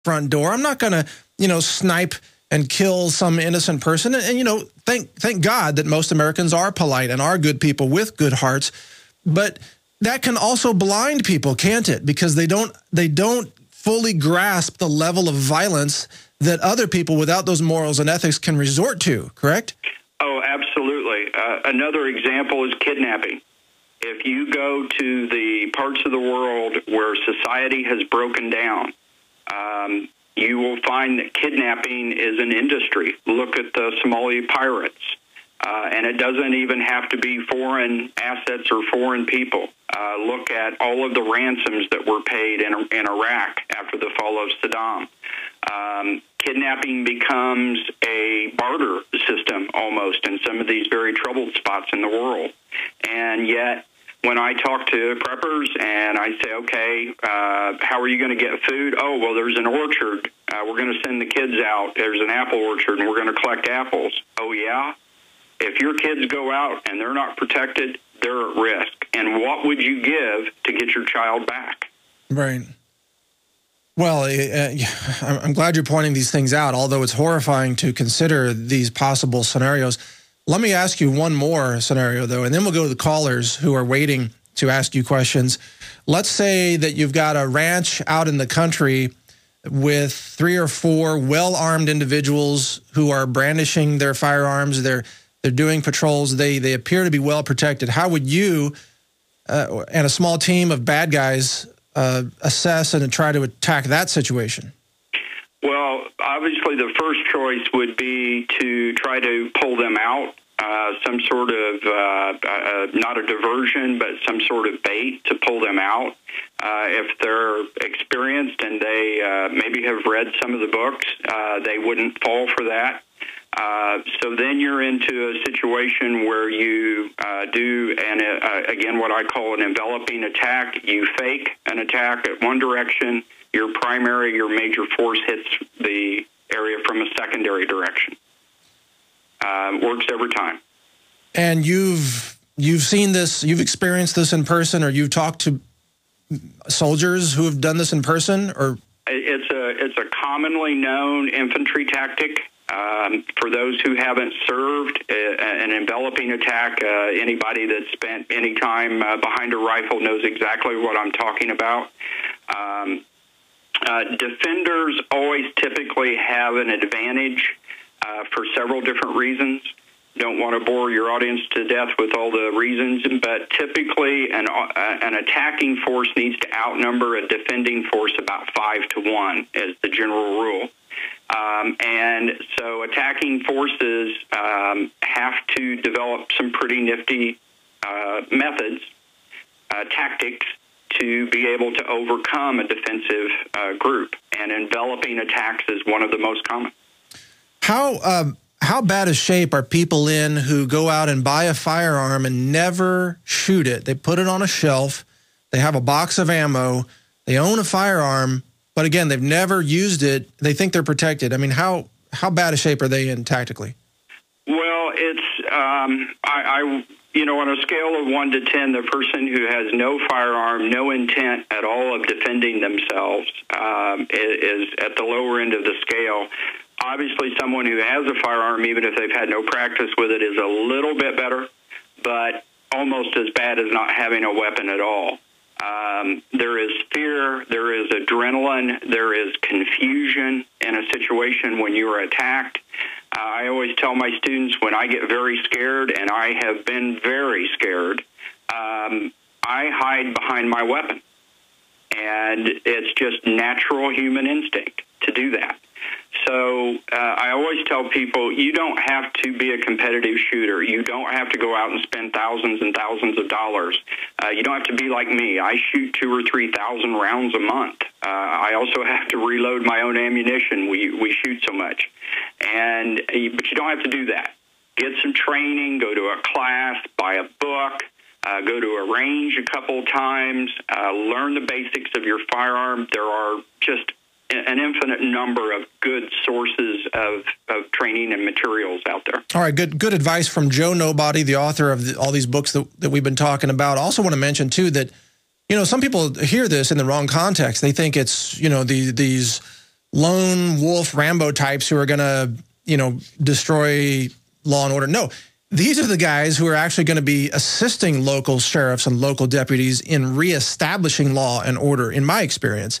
front door. I'm not going to, snipe and kill some innocent person. And thank God that most Americans are polite and are good people with good hearts. But that can also blind people, can't it? Because they don't fully grasp the level of violence that other people without those morals and ethics can resort to, correct? Oh, absolutely. Another example is kidnapping. If you go to the parts of the world where society has broken down, you will find that kidnapping is an industry. Look at the Somali pirates. And it doesn't even have to be foreign assets or foreign people. Look at all of the ransoms that were paid in Iraq after the fall of Saddam. Kidnapping becomes a barter system almost in some of these very troubled spots in the world. And yet, when I talk to preppers and I say, okay, how are you going to get food? Oh, well, there's an orchard. We're going to send the kids out. There's an apple orchard, and we're going to collect apples. Oh, yeah? If your kids go out and they're not protected, they're at risk. And what would you give to get your child back? Right. Well, I'm glad you're pointing these things out, although it's horrifying to consider these possible scenarios. Let me ask you one more scenario, though, and then we'll go to the callers who are waiting to ask you questions. Let's say that you've got a ranch out in the country with 3 or 4 well-armed individuals who are brandishing their firearms. They're doing patrols. They appear to be well protected. How would you and a small team of bad guys assess and try to attack that situation? Well, obviously the first choice would be to try to pull them out, some sort of, not a diversion, but some sort of bait to pull them out. If they're experienced and they maybe have read some of the books, they wouldn't fall for that. So then you're into a situation where you do, again, what I call an enveloping attack. You fake an attack at one direction. Your major force hits the area from a secondary direction. Works every time. And you've seen this, you've experienced this in person, or you've talked to soldiers who have done this in person, or? It's a commonly known infantry tactic. For those who haven't served, an enveloping attack, anybody that's spent any time behind a rifle knows exactly what I'm talking about. Defenders always typically have an advantage for several different reasons. Don't want to bore your audience to death with all the reasons, but typically an attacking force needs to outnumber a defending force about 5 to 1 is the general rule. And so attacking forces have to develop some pretty nifty methods, tactics, to be able to overcome a defensive group. And enveloping attacks is one of the most common. How bad a shape are people in who go out and buy a firearm and never shoot it? They put it on a shelf. They have a box of ammo. They own a firearm. But again, they've never used it. They think they're protected. I mean, how bad a shape are they in tactically? Well, it's on a scale of 1 to 10, the person who has no firearm, no intent at all of defending themselves is at the lower end of the scale. Obviously, someone who has a firearm, even if they've had no practice with it, is a little bit better, but almost as bad as not having a weapon at all. There is fear, there is adrenaline, there is confusion in a situation when you are attacked. I always tell my students when I get very scared, and I have been very scared, I hide behind my weapon. And it's just natural human instinct to do that. So I always tell people, you don't have to be a competitive shooter. You don't have to go out and spend thousands and thousands of dollars. You don't have to be like me. I shoot 2,000 or 3,000 rounds a month. I also have to reload my own ammunition. We shoot so much. But you don't have to do that. Get some training, go to a class, buy a book, go to a range a couple of times, learn the basics of your firearm. There are just an infinite number of good sources of training and materials out there. All right, good advice from Joe Nobody, the author of all these books that we've been talking about. I also want to mention, too, that, some people hear this in the wrong context. They think it's, these lone wolf Rambo types who are going to, destroy law and order. No, these are the guys who are actually going to be assisting local sheriffs and local deputies in reestablishing law and order, in my experience.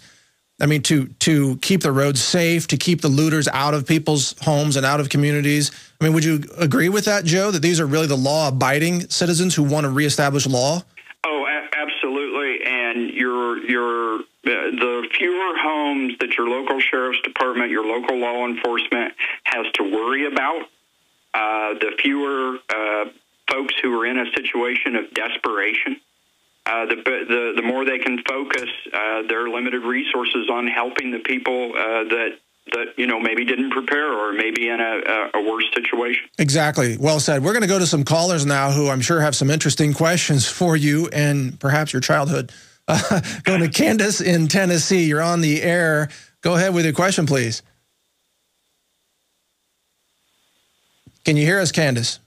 I mean, to keep the roads safe, to keep the looters out of people's homes and out of communities. I mean, would you agree with that, Joe, that these are really the law-abiding citizens who want to reestablish law? Oh, absolutely. And the fewer homes that your local sheriff's department, your local law enforcement has to worry about, the fewer folks who are in a situation of desperation, the more they can focus their limited resources on helping the people that maybe didn't prepare or maybe in a worse situation. Exactly. Well said. We're going to go to some callers now who I'm sure have some interesting questions for you and perhaps your childhood. Going to Candace in Tennessee. You're on the air. Go ahead with your question, please. Can you hear us, Candace?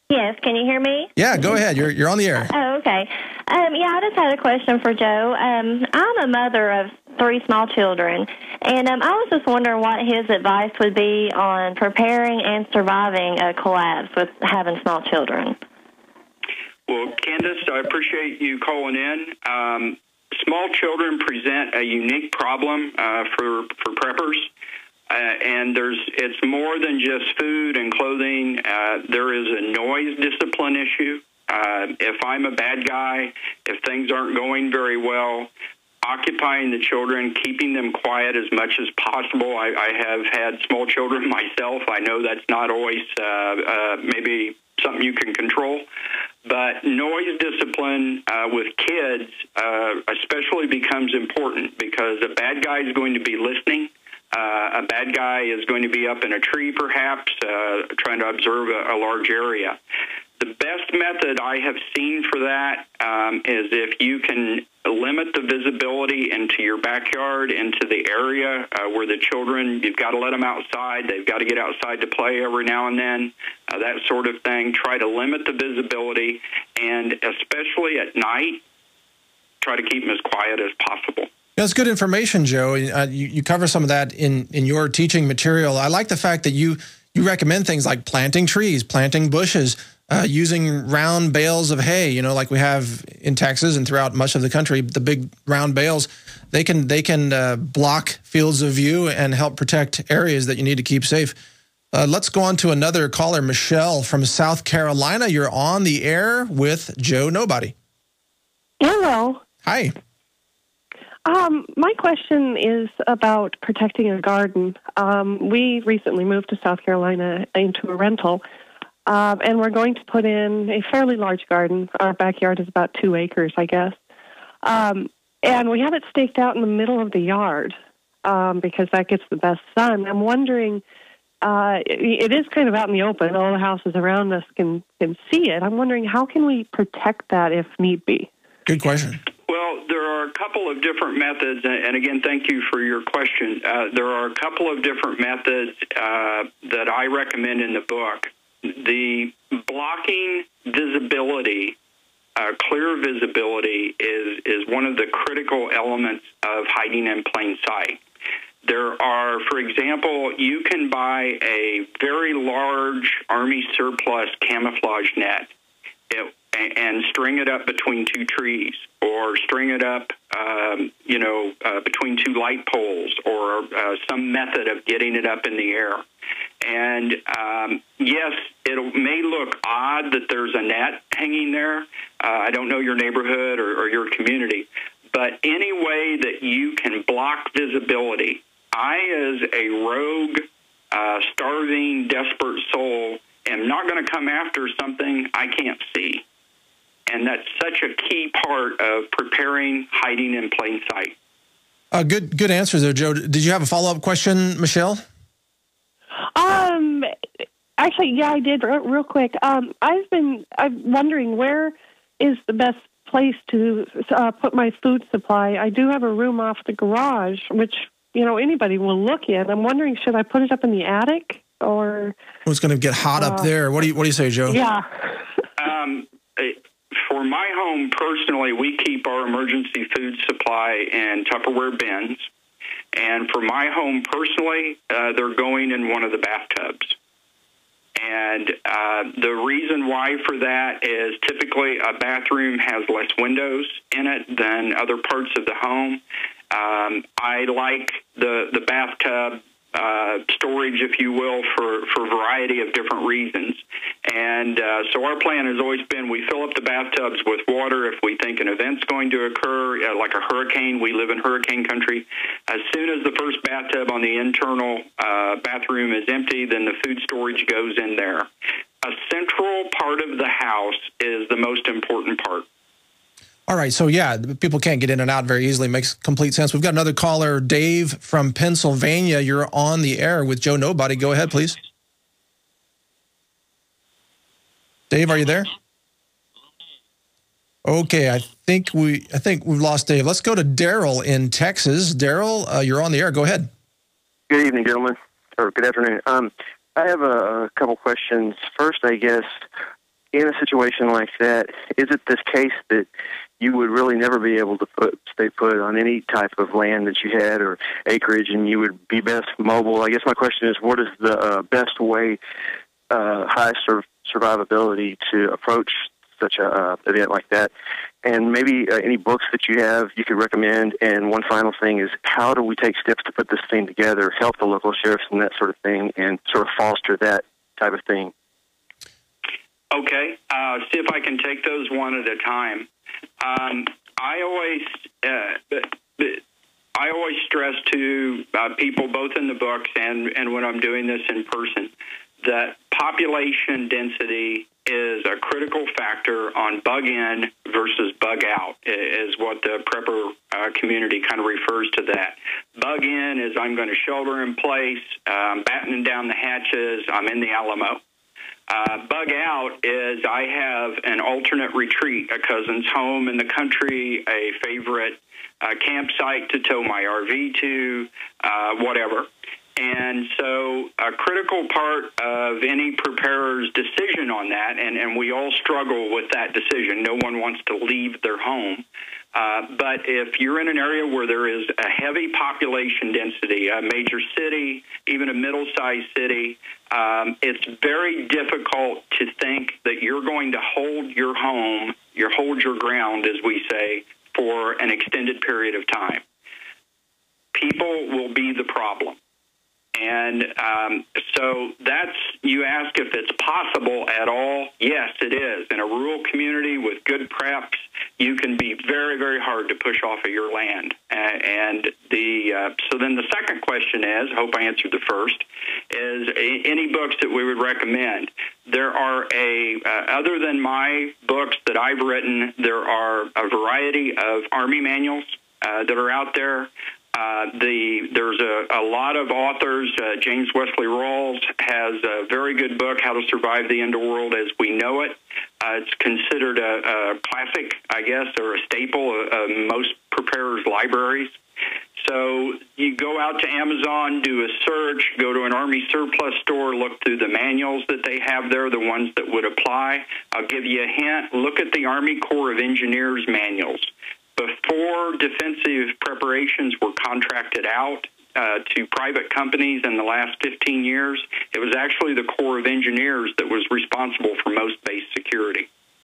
Yes. Can you hear me? Yeah, go ahead. You're on the air. Oh, okay. I just had a question for Joe. I'm a mother of 3 small children, and I was just wondering what his advice would be on preparing and surviving a collapse with having small children. Well, Candace, I appreciate you calling in. Small children present a unique problem for preppers. And it's more than just food and clothing. There is a noise discipline issue. If I'm a bad guy, if things aren't going very well, occupying the children, keeping them quiet as much as possible. I have had small children myself. I know that's not always maybe something you can control. But noise discipline with kids especially becomes important because a bad guy is going to be listening. A bad guy is going to be up in a tree, perhaps, trying to observe a large area. The best method I have seen for that is if you can limit the visibility into your backyard, into the area where the children, you've got to let them outside. They've got to get outside to play every now and then, that sort of thing. Try to limit the visibility, and especially at night, try to keep them as quiet as possible. That's good information, Joe. You cover some of that in your teaching material. I like the fact that you recommend things like planting trees, planting bushes, using round bales of hay, like we have in Texas and throughout much of the country. The big round bales, they can block fields of view and help protect areas that you need to keep safe. Let's go on to another caller, Michelle from South Carolina. You're on the air with Joe Nobody. Hello. Hi. My question is about protecting a garden. We recently moved to South Carolina into a rental, and we're going to put in a fairly large garden. Our backyard is about 2 acres, I guess. And we have it staked out in the middle of the yard because that gets the best sun. I'm wondering, it is kind of out in the open. All the houses around us can see it. I'm wondering, how can we protect that if need be? Good question. Well, there are a couple of different methods, and again, thank you for your question. There are a couple of different methods that I recommend in the book. The blocking visibility, clear visibility, is one of the critical elements of hiding in plain sight. There are, for example, you can buy a very large Army surplus camouflage net and string it up between 2 trees, or string it up, between 2 light poles, or some method of getting it up in the air. And yes, it may look odd that there's a net hanging there. I don't know your neighborhood or your community, but any way that you can block visibility. I, as a rogue, starving, desperate soul, am not going to come after something I can't see. And that's such a key part of preparing, hiding in plain sight. Good answers there, Joe. Did you have a follow-up question, Michelle? Actually, yeah, I did. Real quick. I'm wondering, where is the best place to put my food supply? I do have a room off the garage, which anybody will look in. I'm wondering, should I put it up in the attic or? Well, it's going to get hot up there. What do you say, Joe? Yeah. For my home personally, we keep our emergency food supply in Tupperware bins. And for my home personally, they're going in one of the bathtubs. And the reason why for that is typically a bathroom has less windows in it than other parts of the home. I like the bathtub storage, if you will, for a variety of different reasons. And so our plan has always been we fill up the bathtubs with water if we think an event's going to occur, like a hurricane. We live in hurricane country. As soon as the first bathtub on the internal bathroom is empty, then the food storage goes in there. A central part of the house is the most important part. All right, so yeah, people can't get in and out very easily. Makes complete sense. We've got another caller, Dave from Pennsylvania. You're on the air with Joe Nobody. Go ahead, please. Dave, are you there? Okay, I think we've lost Dave. Let's go to Daryl in Texas. Daryl, you're on the air. Go ahead. Good evening, gentlemen, or good afternoon. I have a couple questions. First, I guess, in a situation like that, is it this case that you would really never be able to stay put on any type of land that you had or acreage, and you would be best mobile? I guess my question is, what is the best way, highest survivability to approach such a event like that? And maybe any books that you have you could recommend. And one final thing is, how do we take steps to put this thing together, help the local sheriffs and that sort of thing, and sort of foster that type of thing? Okay, see if I can take those one at a time. I always stress to people, both in the books and when I'm doing this in person, that population density is a critical factor on bug in versus bug out, is what the prepper community kind of refers to that. Bug in is I'm going to shelter in place, I'm battening down the hatches, I'm in the Alamo. Bug out is I have an alternate retreat, a cousin's home in the country, a favorite campsite to tow my RV to, whatever. And so a critical part of any preparer's decision on that, and we all struggle with that decision. No one wants to leave their home. But if you're in an area where there is a heavy population density, a major city, even a middle-sized city, it's very difficult to think that you're going to hold your home, hold your ground, as we say, for an extended period of time. People will be the problem. And so that's, you ask if it's possible at all. Yes, it is. In a rural community with good preps, you can be very, very hard to push off of your land. So then the second question is, I hope I answered the first, is any books that we would recommend. There are other than my books that I've written, there are a variety of Army manuals that are out there. There's a lot of authors. James Wesley Rawls has a very good book, How to Survive the Underworld as We Know It. It's considered a classic, I guess, or a staple of most preparers' libraries. So you go out to Amazon, do a search, go to an Army surplus store, look through the manuals that they have there, the ones that would apply. I'll give you a hint. Look at the Army Corps of Engineers manuals. Before defensive preparations were contracted out to private companies in the last 15 years, it was actually the Corps of Engineers that was responsible for most base security.